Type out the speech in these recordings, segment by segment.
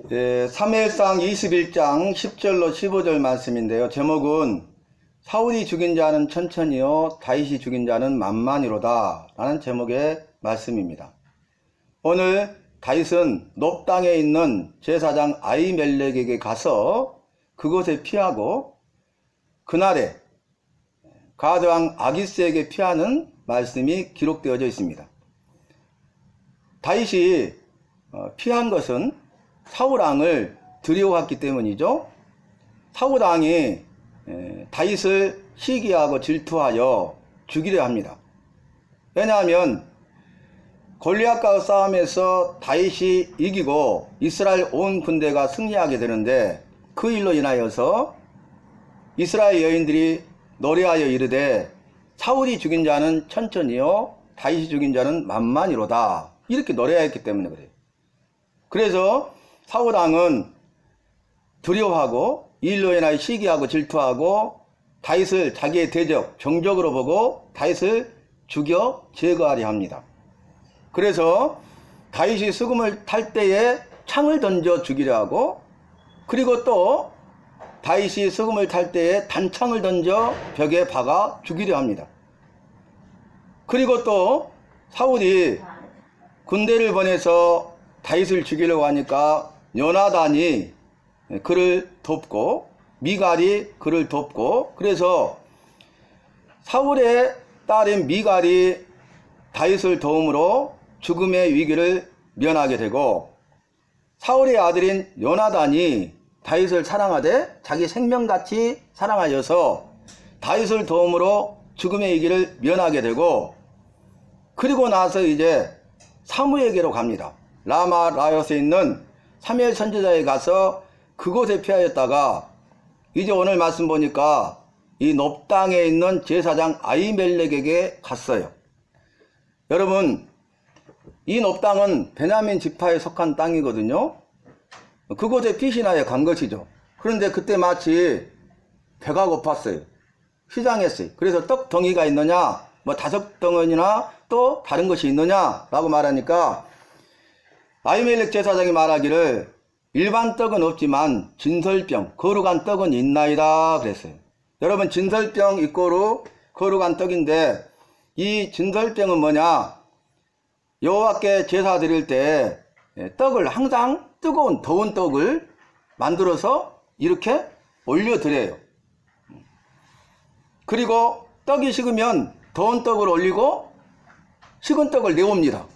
사무엘상 21장 10절로 15절 말씀인데요. 제목은 사울이 죽인 자는 천천히요 다윗이 죽인 자는 만만이로다 라는 제목의 말씀입니다. 오늘 다윗은 놉 땅에 있는 제사장 아히멜렉에게 가서 그곳에 피하고 그날에 가드 왕 아기스에게 피하는 말씀이 기록되어져 있습니다. 다윗이 피한 것은 사울 왕을 두려워했기 때문이죠. 사울 왕이 다윗을 시기하고 질투하여 죽이려 합니다. 왜냐하면 골리앗과의 싸움에서 다윗이 이기고 이스라엘 온 군대가 승리하게 되는데 그 일로 인하여서 이스라엘 여인들이 노래하여 이르되 사울이 죽인 자는 천천히요 다윗이 죽인 자는 만만이로다 이렇게 노래하였기 때문에 그래요. 그래서 사울 왕은 두려워하고 이 일로 인하여 시기하고 질투하고 다윗을 자기의 대적, 정적으로 보고 다윗을 죽여 제거하려 합니다. 그래서 다윗이 수금을 탈 때에 창을 던져 죽이려 하고, 그리고 또 다윗이 수금을 탈 때에 단창을 던져 벽에 박아 죽이려 합니다. 그리고 또 사울이 군대를 보내서 다윗을 죽이려고 하니까 요나단이 그를 돕고 미갈이 그를 돕고, 그래서 사울의 딸인 미갈이 다윗을 도움으로 죽음의 위기를 면하게 되고, 사울의 아들인 요나단이 다윗을 사랑하되 자기 생명같이 사랑하여서 다윗을 도움으로 죽음의 위기를 면하게 되고, 그리고 나서 이제 사무엘에게로 갑니다. 라마 라요스에 있는 사무엘 선지자에 가서 그곳에 피하였다가 이제 오늘 말씀 보니까 이 놉 땅에 있는 제사장 아히멜렉에게 갔어요. 여러분, 이 놉 땅은 베냐민 지파에 속한 땅이거든요. 그곳에 피신하여 간 것이죠. 그런데 그때 마치 배가 고팠어요. 시장했어요. 그래서 떡 덩이가 있느냐, 뭐 5덩어리나 또 다른 것이 있느냐 라고 말하니까 아히멜렉 제사장이 말하기를 일반 떡은 없지만 진설병, 거룩한 떡은 있나이다 그랬어요. 여러분, 진설병 이꼬르 거룩한 떡인데, 이 진설병은 뭐냐, 여호와께 제사 드릴 때 떡을 항상 뜨거운 더운 떡을 만들어서 이렇게 올려드려요. 그리고 떡이 식으면 더운 떡을 올리고 식은 떡을 내옵니다.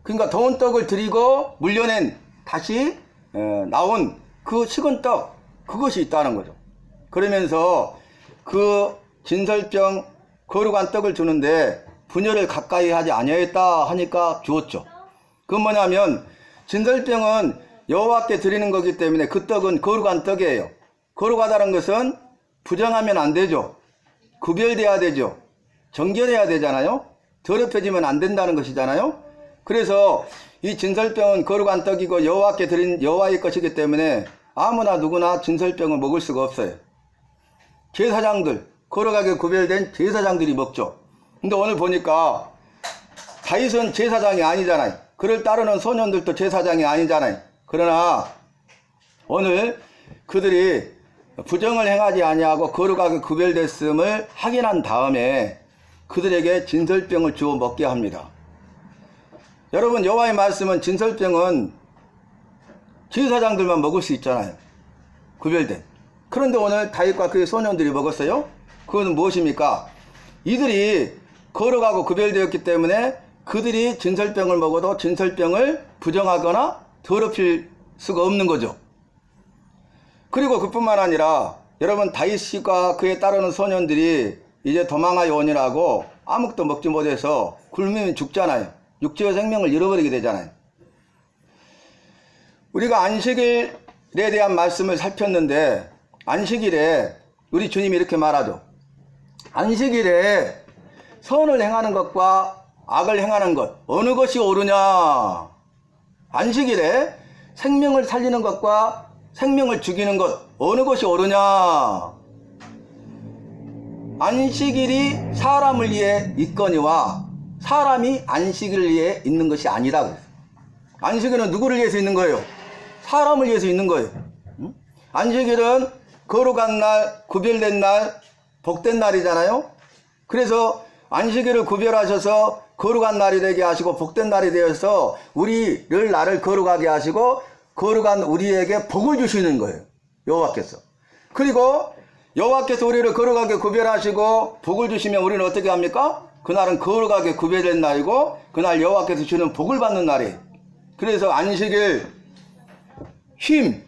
그러니까 더운 떡을 드리고 물려낸 다시 나온 그 식은 떡, 그것이 있다는 거죠. 그러면서 그 진설병 거룩한 떡을 주는데 분열을 가까이 하지 아니하였다 하니까 주었죠. 그건 뭐냐면 진설병은 여호와께 드리는 거기 때문에 그 떡은 거룩한 떡이에요. 거룩하다는 것은 부정하면 안 되죠. 구별돼야 되죠. 정결해야 되잖아요. 더럽혀지면 안 된다는 것이잖아요. 그래서 이 진설병은 거룩한 떡이고 여호와께 드린 여호와의 것이기 때문에 아무나 누구나 진설병을 먹을 수가 없어요. 제사장들, 거룩하게 구별된 제사장들이 먹죠. 근데 오늘 보니까 다윗은 제사장이 아니잖아요. 그를 따르는 소년들도 제사장이 아니잖아요. 그러나 오늘 그들이 부정을 행하지 아니하고 거룩하게 구별됐음을 확인한 다음에 그들에게 진설병을 주어 먹게 합니다. 여러분, 여호와의 말씀은 진설병은 제사장들만 먹을 수 있잖아요. 구별된. 그런데 오늘 다윗과 그의 소년들이 먹었어요. 그것은 무엇입니까? 이들이 거룩하고 구별되었기 때문에 그들이 진설병을 먹어도 진설병을 부정하거나 더럽힐 수가 없는 거죠. 그리고 그뿐만 아니라 여러분, 다윗과 그에 따르는 소년들이 이제 도망하여 오니라고 아무것도 먹지 못해서 굶으면 죽잖아요. 육체의 생명을 잃어버리게 되잖아요. 우리가 안식일에 대한 말씀을 살폈는데, 안식일에 우리 주님이 이렇게 말하죠. 안식일에 선을 행하는 것과 악을 행하는 것, 어느 것이 옳으냐? 안식일에 생명을 살리는 것과 생명을 죽이는 것, 어느 것이 옳으냐? 안식일이 사람을 위해 있거니와 사람이 안식일을 위해 있는 것이 아니다. 안식일은 누구를 위해서 있는 거예요? 사람을 위해서 있는 거예요. 안식일은 거룩한 날, 구별된 날, 복된 날이잖아요. 그래서 안식일을 구별하셔서 거룩한 날이 되게 하시고 복된 날이 되어서 우리를 나를 거룩하게 하시고 거룩한 우리에게 복을 주시는 거예요. 여호와께서. 그리고 여호와께서 우리를 거룩하게 구별하시고 복을 주시면 우리는 어떻게 합니까? 그날은 거룩하게 구별된 날이고 그날 여호와께서 주는 복을 받는 날이에요. 그래서 안식일 쉬는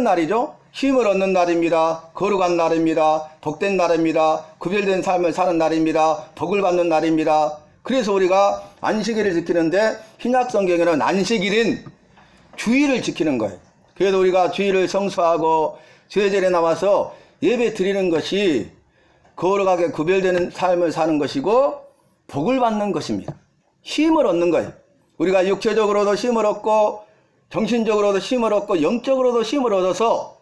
날이죠. 힘을 얻는 날입니다. 거룩한 날입니다. 복된 날입니다. 구별된 삶을 사는 날입니다. 복을 받는 날입니다. 그래서 우리가 안식일을 지키는데 신약성경에는 안식일인 주일을 지키는 거예요. 그래서 우리가 주일을 성수하고 주일절에 나와서 예배 드리는 것이 거룩하게 구별되는 삶을 사는 것이고 복을 받는 것입니다. 힘을 얻는 거예요. 우리가 육체적으로도 힘을 얻고 정신적으로도 힘을 얻고 영적으로도 힘을 얻어서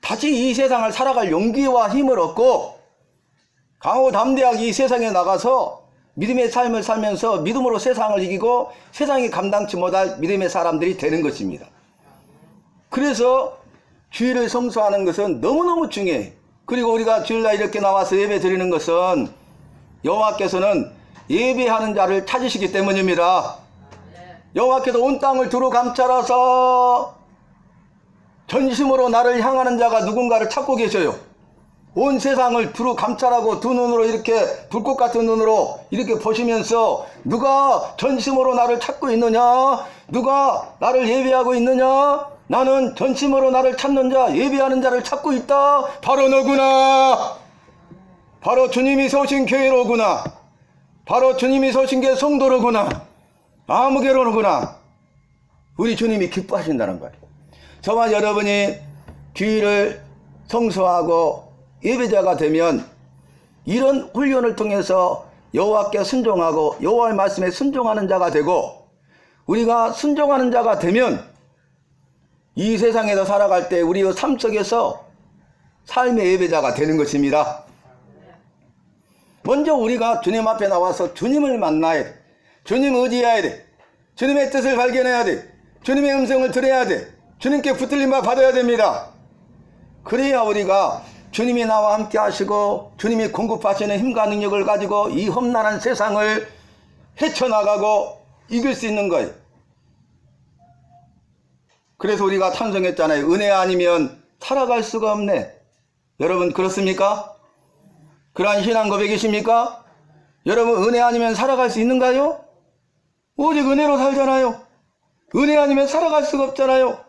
다시 이 세상을 살아갈 용기와 힘을 얻고 강하고 담대하게 이 세상에 나가서 믿음의 삶을 살면서 믿음으로 세상을 이기고 세상이 감당치 못할 믿음의 사람들이 되는 것입니다. 그래서 주일을 성수하는 것은 너무너무 중요해요. 그리고 우리가 주일날 이렇게 나와서 예배 드리는 것은 여호와께서는 예배하는 자를 찾으시기 때문입니다. 여호와께서 온 땅을 두루 감찰하사 전심으로 나를 향하는 자가 누군가를 찾고 계셔요. 온 세상을 두루 감찰하고 두 눈으로 이렇게 불꽃 같은 눈으로 이렇게 보시면서 누가 전심으로 나를 찾고 있느냐? 누가 나를 예배하고 있느냐? 나는 전심으로 나를 찾는 자, 예배하는 자를 찾고 있다. 바로 너구나. 바로 주님이 서신 교회로구나. 바로 주님이 서신 게 성도로구나. 아무개로구나. 우리 주님이 기뻐하신다는 거예요. 저와 여러분이 주일을 성수하고 예배자가 되면 이런 훈련을 통해서 여호와께 순종하고 여호와의 말씀에 순종하는 자가 되고 우리가 순종하는 자가 되면 이 세상에서 살아갈 때 우리의 삶 속에서 삶의 예배자가 되는 것입니다. 먼저 우리가 주님 앞에 나와서 주님을 만나야 돼. 주님 의지해야 돼. 주님의 뜻을 발견해야 돼. 주님의 음성을 들어야 돼. 주님께 붙들림 받아야 됩니다. 그래야 우리가 주님이 나와 함께 하시고 주님이 공급하시는 힘과 능력을 가지고 이 험난한 세상을 헤쳐나가고 이길 수 있는 거예요. 그래서 우리가 찬송했잖아요. 은혜 아니면 살아갈 수가 없네. 여러분 그렇습니까? 그러한 신앙 고백이십니까? 여러분 은혜 아니면 살아갈 수 있는가요? 오직 은혜로 살잖아요. 은혜 아니면 살아갈 수가 없잖아요.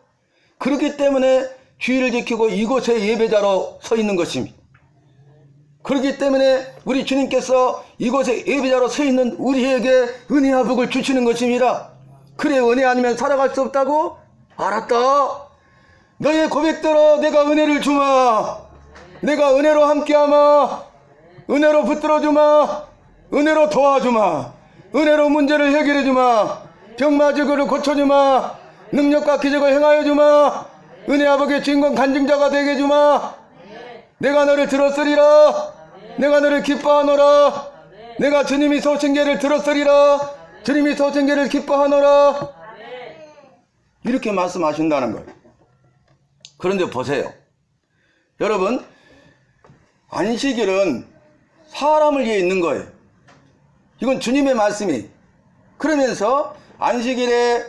그렇기 때문에 주의를 지키고 이곳에 예배자로 서 있는 것입니다. 그렇기 때문에 우리 주님께서 이곳에 예배자로 서 있는 우리에게 은혜와 복을 주시는 것입니다. 그래 은혜 아니면 살아갈 수 없다고? 알았다. 너의 고백대로 내가 은혜를 주마. 내가 은혜로 함께하마. 은혜로 붙들어주마. 은혜로 도와주마. 은혜로 문제를 해결해주마. 병마저거를 고쳐주마. 능력과 기적을 행하여주마. 은혜 아버지의 주인공 간증자가 되게 해주마. 내가 너를 들었으리라. 내가 너를 기뻐하노라. 내가 주님이 소신계를 들었으리라. 주님이 소신계를 기뻐하노라. 이렇게 말씀하신다는 거예요. 그런데 보세요. 여러분 안식일은 사람을 위해 있는 거예요. 이건 주님의 말씀이. 그러면서 안식일에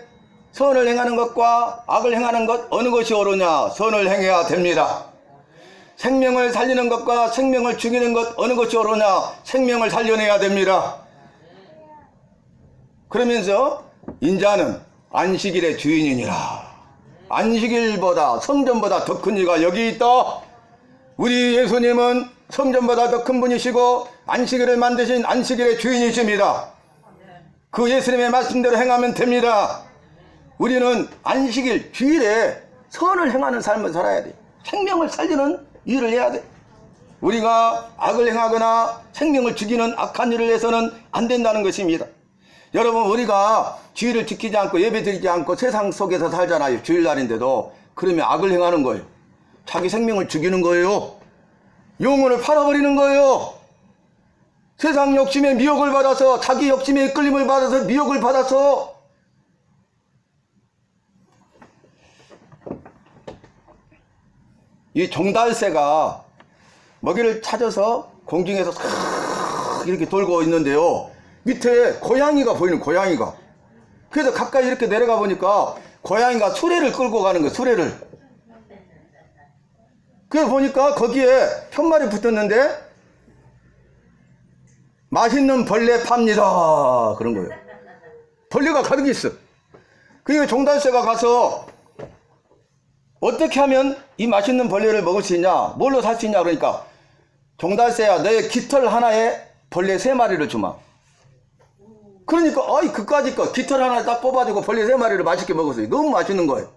선을 행하는 것과 악을 행하는 것 어느 것이 옳으냐? 선을 행해야 됩니다. 생명을 살리는 것과 생명을 죽이는 것 어느 것이 옳으냐? 생명을 살려내야 됩니다. 그러면서 인자는 안식일의 주인이니라. 안식일보다 성전보다 더 큰 이가 여기 있다. 우리 예수님은 성전보다 더 큰 분이시고 안식일을 만드신 안식일의 주인이십니다. 그 예수님의 말씀대로 행하면 됩니다. 우리는 안식일 주일에 선을 행하는 삶을 살아야 돼. 생명을 살리는 일을 해야 돼. 우리가 악을 행하거나 생명을 죽이는 악한 일을 해서는 안 된다는 것입니다. 여러분 우리가 주일을 지키지 않고 예배드리지 않고 세상 속에서 살잖아요. 주일날인데도. 그러면 악을 행하는 거예요. 자기 생명을 죽이는 거예요. 영혼을 팔아버리는 거예요. 세상 욕심에 미혹을 받아서 자기 욕심에 이끌림을 받아서 미혹을 받아서 이 종달새가 먹이를 찾아서 공중에서 이렇게 돌고 있는데요. 밑에 고양이가 보이는, 고양이가. 그래서 가까이 이렇게 내려가 보니까 고양이가 수레를 끌고 가는 거예요. 수레를. 그래서 보니까 거기에 편말이 붙었는데 맛있는 벌레 팝니다. 그런 거예요. 벌레가 가득 있어. 그리고 종달새가 가서 어떻게 하면 이 맛있는 벌레를 먹을 수 있냐, 뭘로 살 수 있냐, 그러니까 종달새야, 너의 깃털 하나에 벌레 3마리를 주마. 그러니까 어이 그까짓 거 깃털 하나 딱 뽑아주고 벌레 3마리를 맛있게 먹었어요. 너무 맛있는 거예요.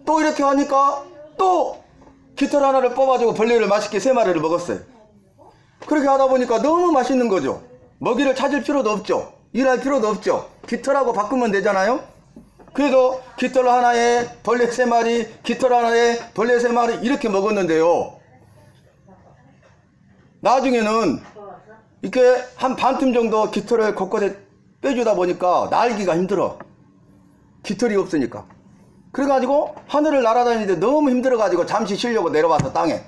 또 이렇게 하니까 또 깃털 하나를 뽑아주고 벌레를 맛있게 3마리를 먹었어요. 그렇게 하다 보니까 너무 맛있는 거죠. 먹이를 찾을 필요도 없죠. 일할 필요도 없죠. 깃털하고 바꾸면 되잖아요. 그래도 깃털 하나에 벌레 3마리, 깃털 하나에 벌레 3마리 이렇게 먹었는데요. 나중에는 이렇게 한 반틈 정도 깃털을 곳곳에 빼주다 보니까 날기가 힘들어. 깃털이 없으니까. 그래가지고 하늘을 날아다니는데 너무 힘들어가지고 잠시 쉬려고 내려와서 땅에.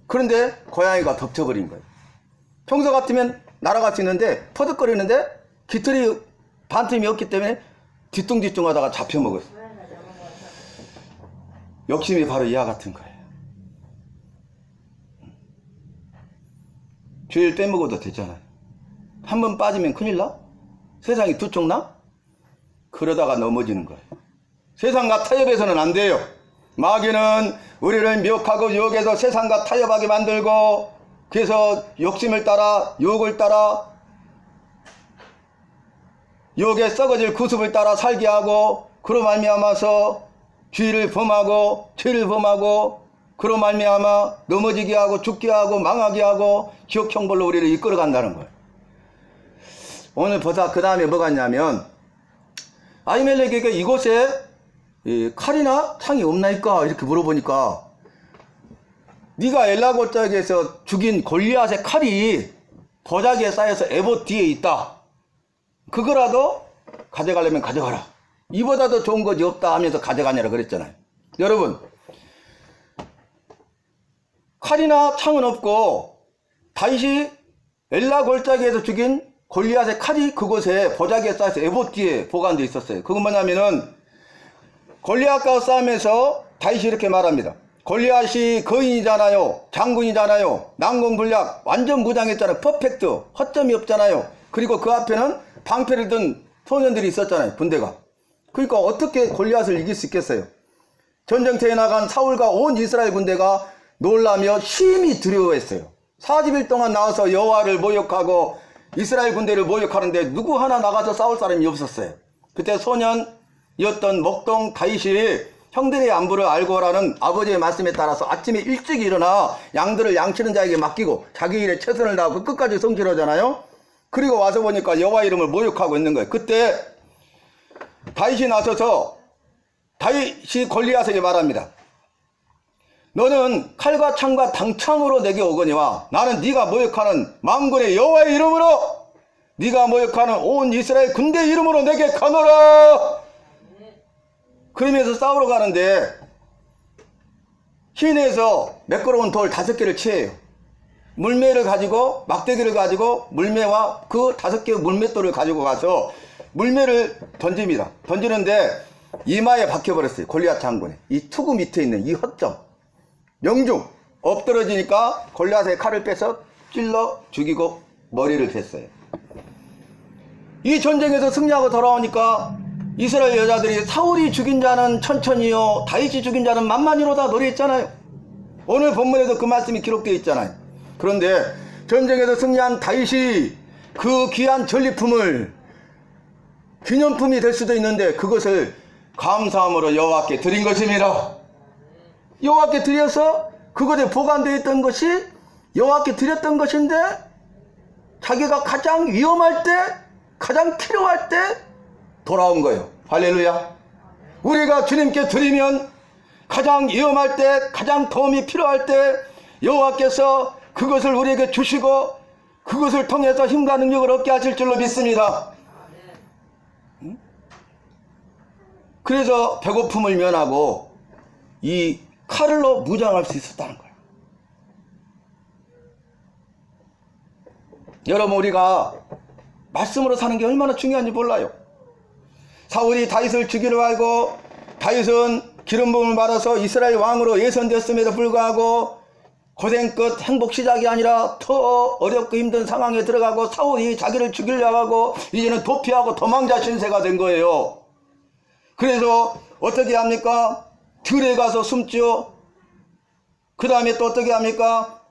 그런데 고양이가 덮쳐버린 거예요. 평소 같으면 날아갈 수 있는데 퍼득거리는데 깃털이 반틈이 없기 때문에 뒤뚱뒤뚱 하다가 잡혀먹었어요. 욕심이 바로 이와 같은 거예요. 죄를 빼먹어도 되잖아요. 한 번 빠지면 큰일 나? 세상이 두 쪽 나? 그러다가 넘어지는 거예요. 세상과 타협해서는 안 돼요. 마귀는 우리를 미혹하고 유혹해서 세상과 타협하게 만들고, 그래서 욕심을 따라, 유혹을 따라, 유혹에 썩어질 구습을 따라 살게 하고, 그로 말미암아서 죄를 범하고 죄를 범하고, 그로 말미암아 넘어지게 하고 죽게 하고 망하게 하고 지옥 형벌로 우리를 이끌어 간다는 거예요. 오늘 보자. 그 다음에 뭐가 있냐면, 아히멜렉에게 이곳에 칼이나 창이 없나이까 이렇게 물어보니까, 네가 엘라 골짜기에서 죽인 골리앗의 칼이 보자기에 쌓여서 에봇 뒤에 있다. 그거라도 가져가려면 가져가라. 이보다 더 좋은 것이 없다 하면서 가져가냐라 그랬잖아요. 여러분, 칼이나 창은 없고 다윗이 엘라 골짜기에서 죽인 골리앗의 칼이 그곳에 보자기에 쌓여서 에봇 뒤에 보관되어 있었어요. 그건 뭐냐면은, 골리앗과 싸움에서 다윗이 이렇게 말합니다. 골리앗이 거인이잖아요. 장군이잖아요. 난공불락 완전 무장했잖아요. 퍼펙트. 허점이 없잖아요. 그리고 그 앞에는 방패를 든 소년들이 있었잖아요. 군대가. 그러니까 어떻게 골리앗을 이길 수 있겠어요? 전쟁터에 나간 사울과 온 이스라엘 군대가 놀라며 심히 두려워했어요. 40일 동안 나와서 여호와를 모욕하고 이스라엘 군대를 모욕하는데 누구 하나 나가서 싸울 사람이 없었어요. 그때 소년이었던 목동 다윗이 형들의 안부를 알고 오라는 아버지의 말씀에 따라서 아침에 일찍 일어나 양들을 양치는 자에게 맡기고 자기 일에 최선을 다하고 끝까지 성실하잖아요. 그리고 와서 보니까 여호와 이름을 모욕하고 있는 거예요. 그때 다윗이 나서서 다윗이 골리앗에게 말합니다. 너는 칼과 창과 당창으로 내게 오거니와 나는 네가 모욕하는 만군의 여호와의 이름으로, 네가 모욕하는 온 이스라엘 군대 이름으로 내게 가노라. 그러면서 싸우러 가는데 시내에서 매끄러운 돌 5개를 취해요. 물매를 가지고, 막대기를 가지고 물매와 그 5개의 물맷돌을 가지고 가서 물매를 던집니다. 던지는데 이마에 박혀버렸어요. 골리앗 장군의 이 투구 밑에 있는 이 허점, 명중 엎드러지니까 골리앗의 칼을 빼서 찔러 죽이고 머리를 댔어요. 이 전쟁에서 승리하고 돌아오니까 이스라엘 여자들이 사울이 죽인 자는 천천히요 다윗이 죽인 자는 만만히로다 노래했잖아요. 오늘 본문에도 그 말씀이 기록되어 있잖아요. 그런데 전쟁에서 승리한 다윗이 그 귀한 전리품을 기념품이 될 수도 있는데 그것을 감사함으로 여호와께 드린 것입니다. 여호와께 드려서 그것에 보관되어 있던 것이 여호와께 드렸던 것인데, 자기가 가장 위험할 때, 가장 필요할 때 돌아온 거예요. 할렐루야. 우리가 주님께 드리면 가장 위험할 때, 가장 도움이 필요할 때 여호와께서 그것을 우리에게 주시고 그것을 통해서 힘과 능력을 얻게 하실 줄로 믿습니다. 그래서 배고픔을 면하고 이 칼로 무장할 수 있었다는 거예요. 여러분, 우리가 말씀으로 사는 게 얼마나 중요한지 몰라요. 사울이 다윗을 죽이려 하고 다윗은 기름 부음을 받아서 이스라엘 왕으로 예선되었음에도 불구하고 고생 끝 행복 시작이 아니라 더 어렵고 힘든 상황에 들어가고 사울이 자기를 죽이려 하고 이제는 도피하고 도망자 신세가 된 거예요. 그래서 어떻게 합니까? 들에 가서 숨죠. 그 다음에 또 어떻게 합니까?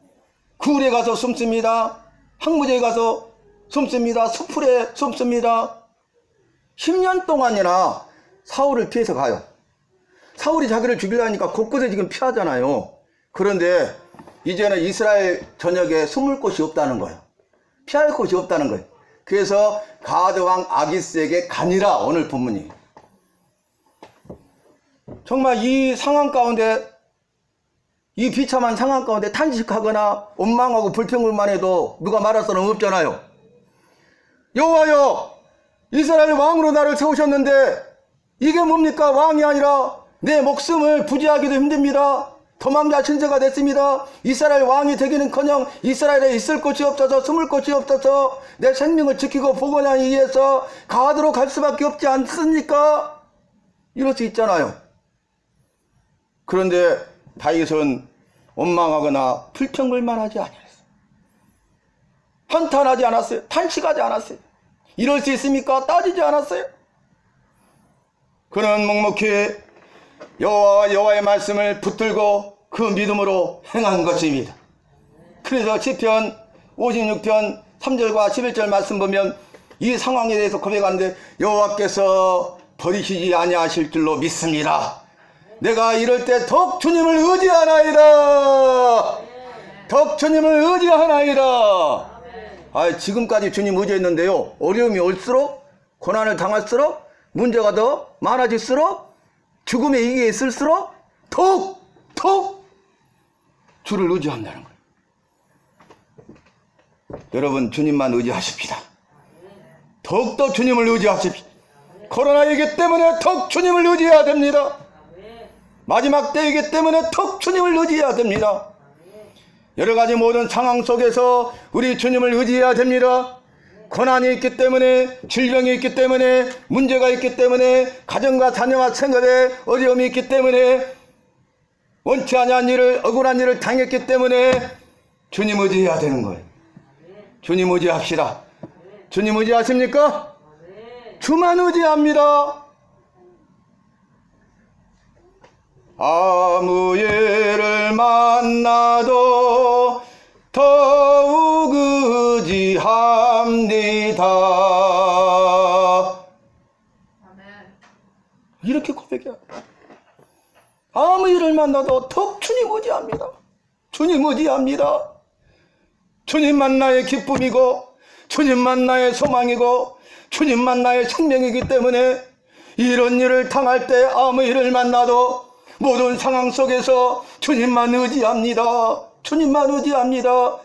굴에 가서 숨습니다. 항무지에 가서 숨습니다. 수풀에 숨습니다. 10년 동안이나 사울을 피해서 가요. 사울이 자기를 죽이려 하니까 곳곳에 지금 피하잖아요. 그런데 이제는 이스라엘 전역에 숨을 곳이 없다는 거예요. 피할 곳이 없다는 거예요. 그래서 가드 왕 아기스에게 가니라, 오늘 본문이. 정말 이 상황 가운데, 이 비참한 상황 가운데 탄식하거나 원망하고 불평불만 해도 누가 말할 수는 없잖아요. 여호와여, 이스라엘 왕으로 나를 세우셨는데 이게 뭡니까? 왕이 아니라 내 목숨을 부지하기도 힘듭니다. 도망자 신세가 됐습니다. 이스라엘 왕이 되기는커녕 이스라엘에 있을 곳이 없어서 숨을 곳이 없어서 내 생명을 지키고 보호하기 위해서 가드로 갈 수밖에 없지 않습니까? 이럴 수 있잖아요. 그런데 다윗은 원망하거나 불평불만하지 않았어요. 한탄하지 않았어요. 탄식하지 않았어요. 이럴 수 있습니까? 따지지 않았어요. 그는 묵묵히 여호와의 말씀을 붙들고 그 믿음으로 행한 것입니다. 그래서 시편 56편 3절과 11절 말씀 보면 이 상황에 대해서 고백하는데, 여호와께서 버리시지 아니하실 줄로 믿습니다. 내가 이럴 때 더욱 주님을 의지하나이다. 더욱 주님을 의지하나이다. 지금까지 주님 의지했는데요, 어려움이 올수록, 고난을 당할수록, 문제가 더 많아질수록, 죽음의 위기에 있을수록 더욱 주를 의지한다는 거예요. 여러분, 주님만 의지하십시다. 더욱더 주님을 의지하십시오. 코로나이기 때문에 더욱 주님을 의지해야 됩니다. 마지막 때이기 때문에 더욱 주님을 의지해야 됩니다. 여러가지 모든 상황 속에서 우리 주님을 의지해야 됩니다. 고난이 있기 때문에, 질병이 있기 때문에, 문제가 있기 때문에, 가정과 자녀와 생업에 어려움이 있기 때문에, 원치 않은 일을, 억울한 일을 당했기 때문에 주님 의지해야 되는 거예요. 주님 의지합시다. 주님 의지하십니까? 주만 의지합니다. 아무 일을 만나도 더욱 의지합니다. 이렇게 고백해요. 아무 일을 만나도 더욱 주님 의지합니다. 주님 의지합니다. 주님만 나의 기쁨이고, 주님만 나의 소망이고, 주님만 나의 생명이기 때문에 이런 일을 당할 때, 아무 일을 만나도 모든 상황 속에서 주님만 의지합니다. 주님만 의지합니다.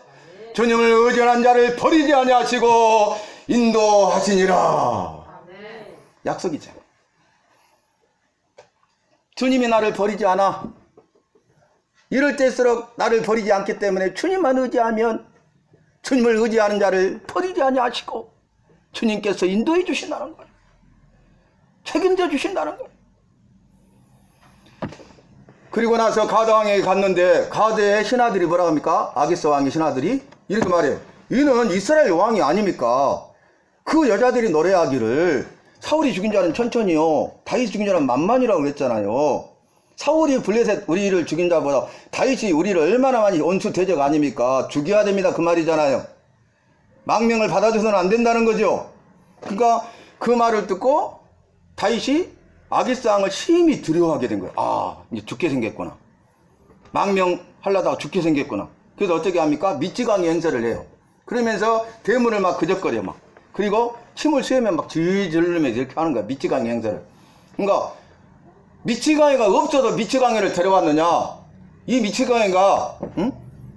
주님을 의지하는 자를 버리지 아니하시고 인도하시니라. 약속이죠. 주님이 나를 버리지 않아. 이럴 때일수록 나를 버리지 않기 때문에 주님만 의지하면 주님을 의지하는 자를 버리지 아니하시고 주님께서 인도해 주신다는 거예요. 책임져 주신다는 거예요. 그리고 나서 가드 왕에게 갔는데 가드의 신하들이 뭐라고 합니까? 아기스 왕의 신하들이 이렇게 말해요. 이는 이스라엘 왕이 아닙니까? 그 여자들이 노래하기를 사울이 죽인 자는 천천히요, 다윗이 죽인 자는 만만이라고 그랬잖아요. 사울이 블레셋 우리를 죽인 자보다 다윗이 우리를 얼마나 많이 원수 대적 아닙니까? 죽여야 됩니다, 그 말이잖아요. 망명을 받아줘서는 안 된다는 거죠. 그러니까 그 말을 듣고 다윗이 아기스 왕을 심히 두려워하게 된 거예요. 아, 이제 죽게 생겼구나. 망명하려다가 죽게 생겼구나. 그래서 어떻게 합니까? 미치광이 행세를 해요. 그러면서 대문을 막 그적거려 막. 그리고 침을 쐬면 막 질질 흘리면서 이렇게 하는 거야, 미치광이 행세를. 그러니까 미치광이가 없어도 미치광이를 데려왔느냐? 이 미치광이가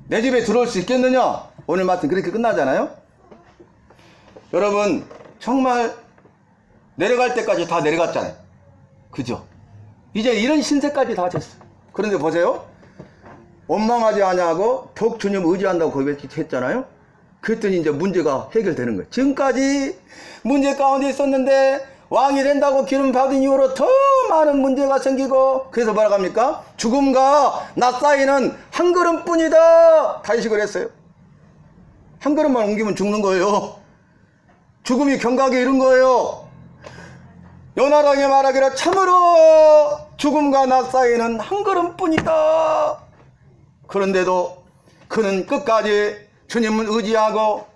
내 집에 들어올 수 있겠느냐? 오늘 말씀 그렇게 끝나잖아요. 여러분, 정말 내려갈 때까지 다 내려갔잖아요. 그죠? 이제 이런 신세까지 다 됐어. 그런데 보세요. 원망하지 아니하고 더욱 주님 의지한다고 고백했잖아요. 그랬더니 이제 문제가 해결되는 거예요. 지금까지 문제 가운데 있었는데 왕이 된다고 기름 받은 이후로 더 많은 문제가 생기고, 그래서 뭐라고 합니까? 죽음과 나 사이는 한 걸음뿐이다. 다시 그랬어요. 한 걸음만 옮기면 죽는 거예요. 죽음이 경각에 이른 거예요. 요나단이 말하기를 참으로 죽음과 나 사이는 한 걸음뿐이다. 그런데도 그는 끝까지 주님을 의지하고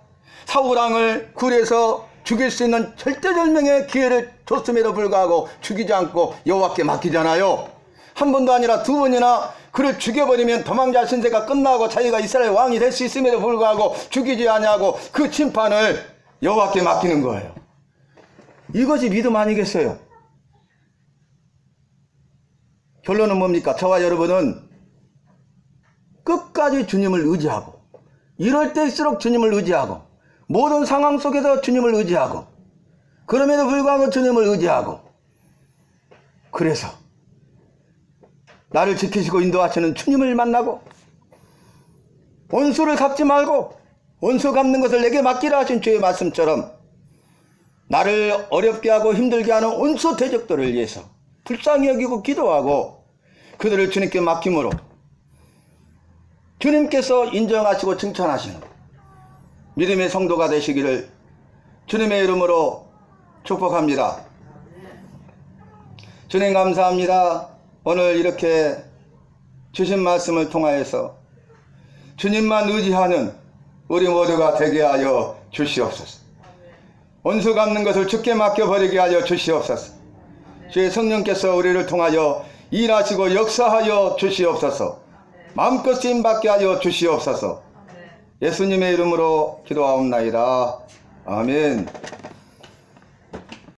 사울왕을 굴에서 죽일 수 있는 절대절명의 기회를 줬음에도 불구하고 죽이지 않고 여호와께 맡기잖아요. 한 번도 아니라 두 번이나 그를 죽여버리면 도망자 신세가 끝나고 자기가 이스라엘 왕이 될 수 있음에도 불구하고 죽이지 아니하고 그 심판을 여호와께 맡기는 거예요. 이것이 믿음 아니겠어요? 결론은 뭡니까? 저와 여러분은 끝까지 주님을 의지하고, 이럴 때일수록 주님을 의지하고, 모든 상황 속에서 주님을 의지하고, 그럼에도 불구하고 주님을 의지하고, 그래서 나를 지키시고 인도하시는 주님을 만나고, 원수를 갚지 말고 원수 갚는 것을 내게 맡기라 하신 주의 말씀처럼 나를 어렵게 하고 힘들게 하는 원수 대적들을 위해서 불쌍히 여기고 기도하고 그들을 주님께 맡김으로 주님께서 인정하시고 칭찬하시는 믿음의 성도가 되시기를 주님의 이름으로 축복합니다. 주님 감사합니다. 오늘 이렇게 주신 말씀을 통하여서 주님만 의지하는 우리 모두가 되게 하여 주시옵소서. 원수 갚는 것을 주께 맡겨버리게 하여 주시옵소서. 주의 성령께서 우리를 통하여 일하시고 역사하여 주시옵소서. 마음껏 쓰임받게 하여 주시옵소서. 예수님의 이름으로 기도하옵나이다. 아멘.